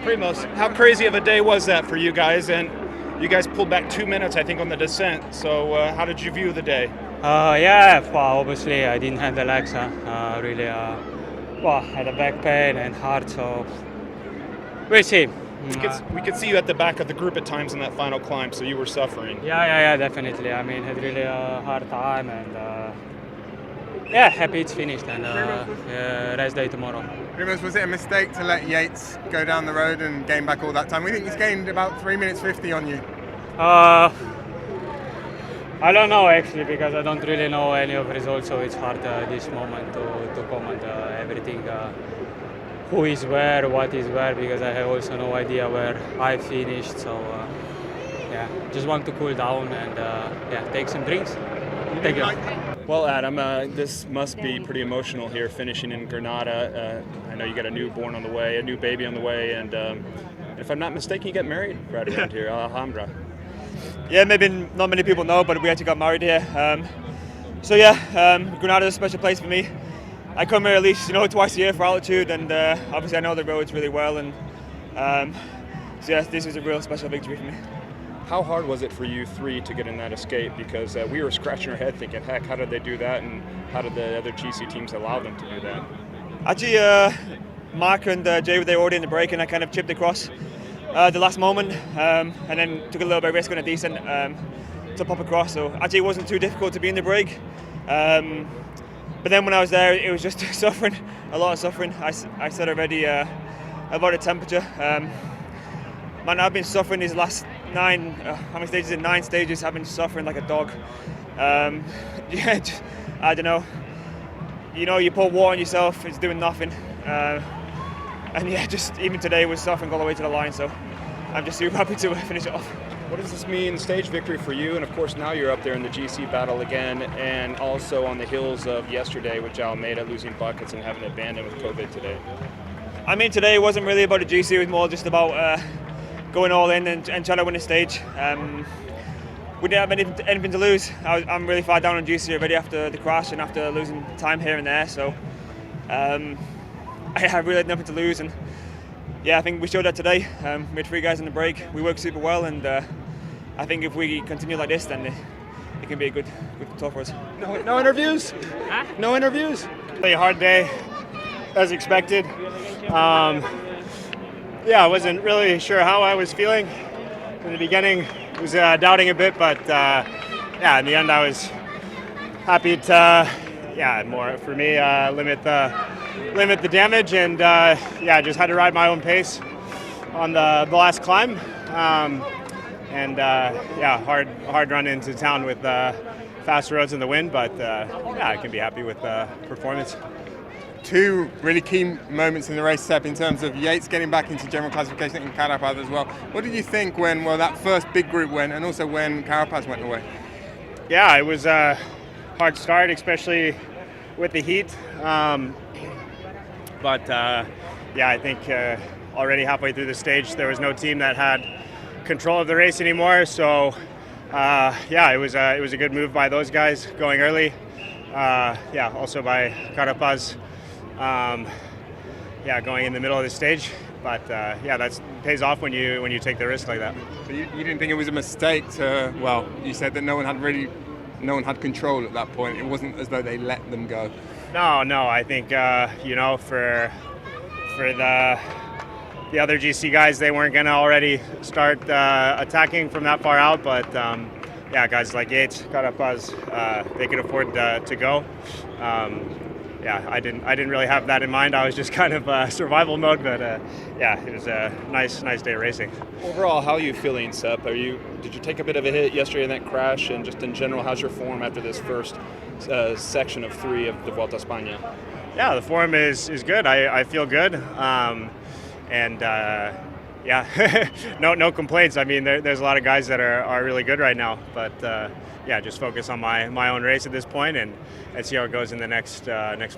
Primoz, how crazy of a day was that for you guys? And you guys pulled back 2 minutes, I think, on the descent. So how did you view the day? Well, obviously I didn't have the legs. Really, had a back pain and heart. So we'll see. We could see you at the back of the group at times in that final climb, so you were suffering. Yeah, definitely. I mean, had really a hard time, and happy it's finished, and rest day tomorrow. Primoz, was it a mistake to let Yates go down the road and gain back all that time? We think he's gained about 3 minutes 50 on you. I don't know actually, because I don't really know any of the results, so it's hard this moment to comment everything. Who is where, what is where, because I have also no idea where I finished. So just want to cool down and take some drinks. Thank you. Well, Adam, this must be pretty emotional here, finishing in Granada. I know you got a newborn on the way, a new baby on the way, and if I'm not mistaken, you got married right around here, Alhambra. Yeah, maybe not many people know, but we actually got married here. Granada is a special place for me. I come here at least, twice a year for altitude, and obviously I know the roads really well, and this was a real special victory for me. How hard was it for you three to get in that escape? Because we were scratching our head thinking, heck, how did they do that, and how did the other GC teams allow them to do that? Actually, Mark and Jay, they were already in the break, and I kind of chipped across the last moment, and then took a little bit of risk on a descent to pop across. So actually it wasn't too difficult to be in the break. But then when I was there, it was just suffering, a lot of suffering. I said already about the temperature. Man, I've been suffering these last 9, how many stages? 9 stages. I've been suffering like a dog. I don't know. You pour water on yourself, it's doing nothing. Just even today was suffering all the way to the line. So I'm just super happy to finish it off. What does this mean, stage victory for you? And of course now you're up there in the GC battle again, and also on the heels of yesterday with Almeida losing buckets and having to abandon with COVID today. I mean, today it wasn't really about the GC, it was more just about going all in and trying to win the stage. We didn't have anything to lose. I'm really far down on GC already after the crash and after losing time here and there, so I really had nothing to lose. And I think we showed that today. We had 3 guys in the break. We worked super well, and I think if we continue like this, then it can be a good tour for us. No interviews? Huh? No interviews? Really hard day, as expected. I wasn't really sure how I was feeling in the beginning. I was doubting a bit, but in the end I was happy to, more for me, limit the damage, and just had to ride my own pace on the last climb. Hard run into town with fast roads in the wind, but I can be happy with the performance. 2 really key moments in the race, Seb, in terms of Yates getting back into general classification and Carapaz as well. What did you think when that first big group went, and also when Carapaz went away? Yeah, it was a hard start, especially with the heat. I think already halfway through the stage, there was no team that had control of the race anymore. So, it was a good move by those guys going early. Also by Carapaz, going in the middle of the stage. But that pays off when you take the risk like that. So you didn't think it was a mistake to? Well, you said that no one had control at that point. It wasn't as though they let them go. No. I think for the other GC guys, they weren't going to already start attacking from that far out. But guys like Yates, Carapaz, they could afford to go. I didn't really have that in mind. I was just kind of survival mode. But it was a nice day of racing. Overall, how are you feeling, Sep? Did you take a bit of a hit yesterday in that crash? And just in general, how's your form after this first section of 3 of the Vuelta a España? Yeah, the form is good. I feel good. No complaints. I mean, there's a lot of guys that are really good right now. But just focus on my own race at this point and see how it goes in the next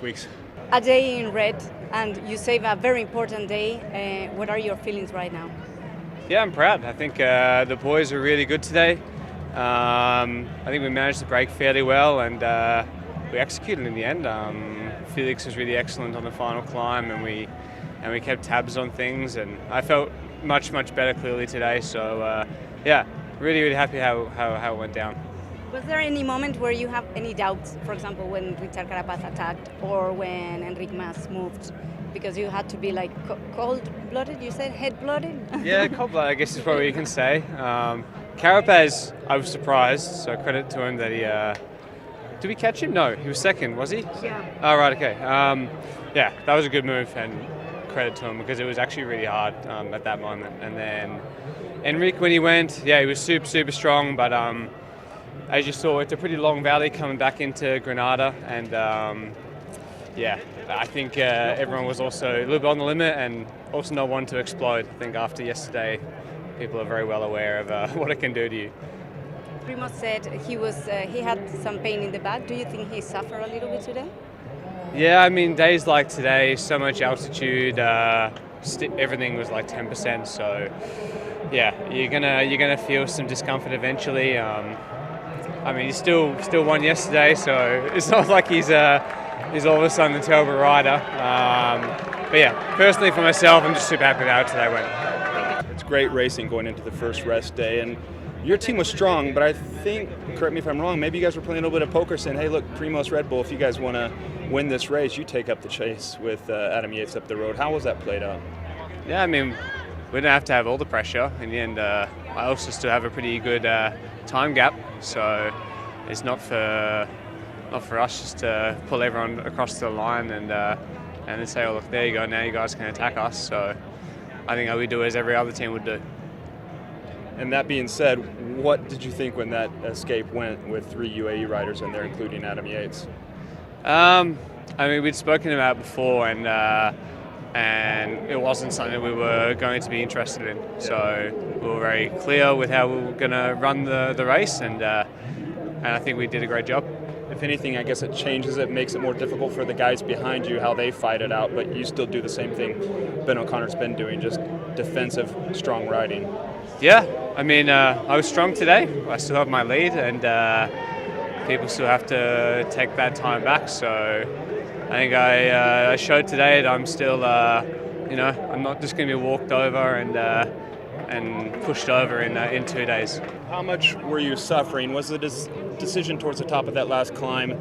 weeks. A day in red, and you save a very important day. What are your feelings right now? Yeah, I'm proud. I think the boys were really good today. I think we managed to break fairly well, and we executed in the end. Felix was really excellent on the final climb, and we kept tabs on things, and I felt much better clearly today. So yeah, really happy how it went down. Was there any moment where you have any doubts, for example, when Richard Carapaz attacked or when Enric Mas moved? Because you had to be like cold-blooded, you said? Head-blooded? Yeah, cold-blooded, I guess is probably what you can say. Carapaz, I was surprised, so credit to him that he... did we catch him? No, he was second, was he? Yeah. Oh, right, okay. Yeah, that was a good move, and credit to him because it was actually really hard at that moment. And then Enric, when he went, yeah, he was super strong, but as you saw, it's a pretty long valley coming back into Granada, and yeah, I think everyone was also a little bit on the limit and also not one to explode. I think after yesterday, people are very well aware of what it can do to you. Primoz said he had some pain in the back. Do you think he suffered a little bit today? Yeah, I mean, days like today, so much altitude, everything was like 10%. So yeah, you're gonna feel some discomfort eventually. I mean, he still won yesterday, so it's not like he's all of a sudden a terrible rider. But yeah, personally for myself, I'm just super happy with how today went. It's great racing going into the first rest day, and your team was strong, but I think, correct me if I'm wrong, maybe you guys were playing a little bit of poker saying, hey, look, Primoz Red Bull, if you guys want to win this race, you take up the chase with Adam Yates up the road. How was that played out? Yeah, I mean, we don't have to have all the pressure. In the end, I also still have a pretty good time gap, so it's not for us just to pull everyone across the line and then say, oh, look, there you go, now you guys can attack us. So I think we do as every other team would do. And that being said, what did you think when that escape went with 3 UAE riders in there, including Adam Yates? I mean, we'd spoken about it before, and it wasn't something we were going to be interested in. So we were very clear with how we were going to run the race, and I think we did a great job. If anything, I guess it changes it, makes it more difficult for the guys behind you, how they fight it out, but you still do the same thing Ben O'Connor's been doing, just defensive, strong riding. Yeah, I mean, I was strong today. I still have my lead, and people still have to take that time back. So I think I showed today that I'm still, I'm not just going to be walked over and pushed over in 2 days. How much were you suffering? Was the decision towards the top of that last climb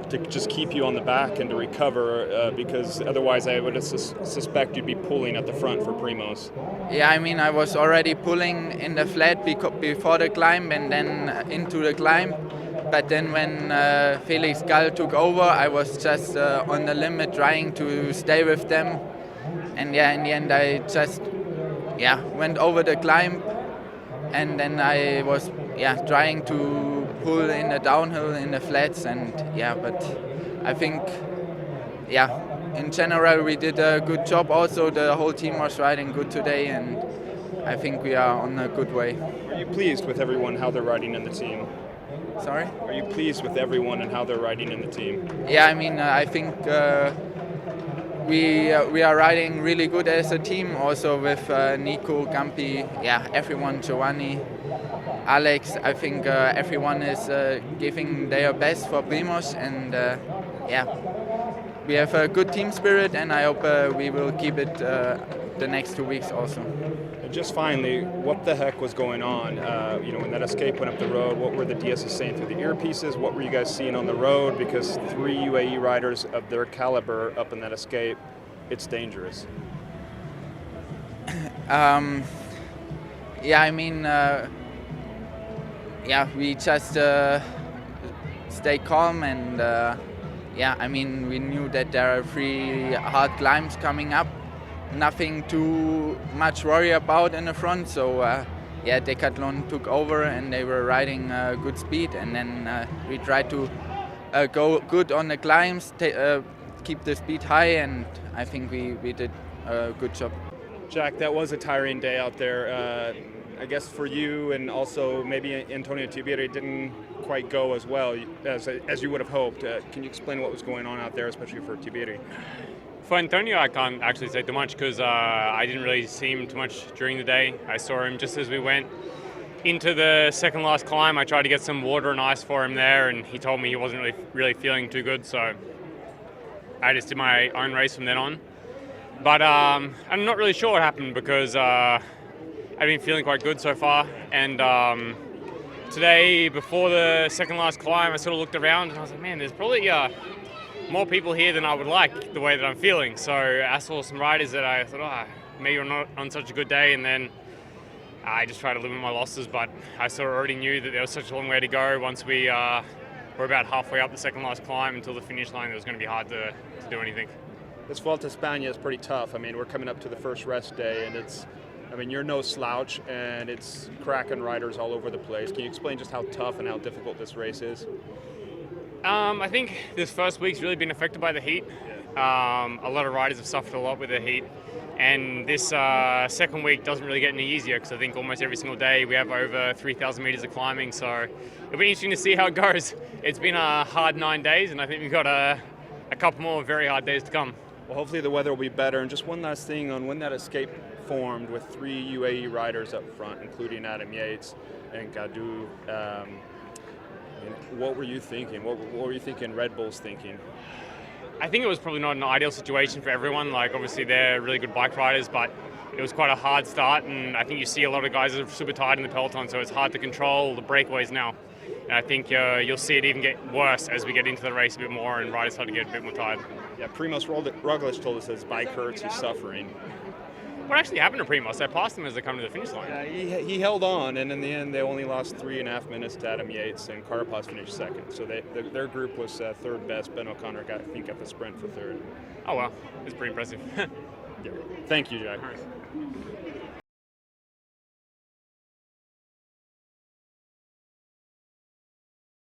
to just keep you on the back and to recover, because otherwise I would suspect you'd be pulling at the front for Primoz? Yeah, I mean, I was already pulling in the flat before the climb and then into the climb. But then when Felix Gall took over, I was just on the limit trying to stay with them. And yeah, in the end I just went over the climb, and then I was trying to pull in the downhill in the flats, and but I think in general we did a good job. Also the whole team was riding good today, and I think we are on a good way. Are you pleased with everyone how they're riding in the team? Sorry? Are you pleased with everyone and how they're riding in the team? Yeah, I mean, I think we are riding really good as a team, also with Nico, Gampi, everyone, Giovanni, Alex. I think everyone is giving their best for Primoz, and we have a good team spirit, and I hope we will keep it the next 2 weeks also. And just finally, what the heck was going on? When that escape went up the road, what were the DSs saying through the earpieces? What were you guys seeing on the road? Because 3 UAE riders of their caliber up in that escape, it's dangerous. We just stay calm, and we knew that there are 3 hard climbs coming up. Nothing too much worry about in the front, so Decathlon took over and they were riding good speed, and then we tried to go good on the climbs, keep the speed high, and I think we did a good job. Jack, that was a tiring day out there. I guess for you, and also maybe Antonio Tiberi didn't quite go as well as you would have hoped. Can you explain what was going on out there, especially for Tiberi? For Antonio, I can't actually say too much because I didn't really see him too much during the day. I saw him just as we went into the second last climb. I tried to get some water and ice for him there, and he told me he wasn't really feeling too good. So I just did my own race from then on. But I'm not really sure what happened because I've been feeling quite good so far. And today, before the second last climb, I sort of looked around and I was like, man, there's probably more people here than I would like the way that I'm feeling. So I saw some riders that I thought, maybe I'm not on such a good day. And then I just tried to limit my losses, but I sort of already knew that there was such a long way to go. Once we were about halfway up the second last climb until the finish line, it was going to be hard to do anything. This Vuelta España is pretty tough. I mean, we're coming up to the first rest day, and you're no slouch, and it's cracking riders all over the place. Can you explain just how tough and how difficult this race is? I think this first week's really been affected by the heat. A lot of riders have suffered a lot with the heat, and this second week doesn't really get any easier because I think almost every single day we have over 3,000 meters of climbing, so it'll be interesting to see how it goes. It's been a hard 9 days, and I think we've got a couple more very hard days to come. Well, hopefully the weather will be better. And just one last thing on when that escape formed with 3 UAE riders up front, including Adam Yates and Gadu. What were you thinking? What were you thinking Red Bull's thinking? I think it was probably not an ideal situation for everyone. Like, obviously they're really good bike riders, but it was quite a hard start, and I think you see a lot of guys are super tired in the peloton, so it's hard to control the breakaways now. And I think you'll see it even get worse as we get into the race a bit more and riders start to get a bit more tired. Yeah, Primoz Roglic told us that his bike hurts, he's suffering. What actually happened to Primoz? I passed him as they come to the finish line. He held on, and in the end they only lost 3.5 minutes to Adam Yates, and Carapaz finished second. So their group was third best. Ben O'Connor got the sprint for third. Oh well, it's pretty impressive. Yeah. Thank you, Jack.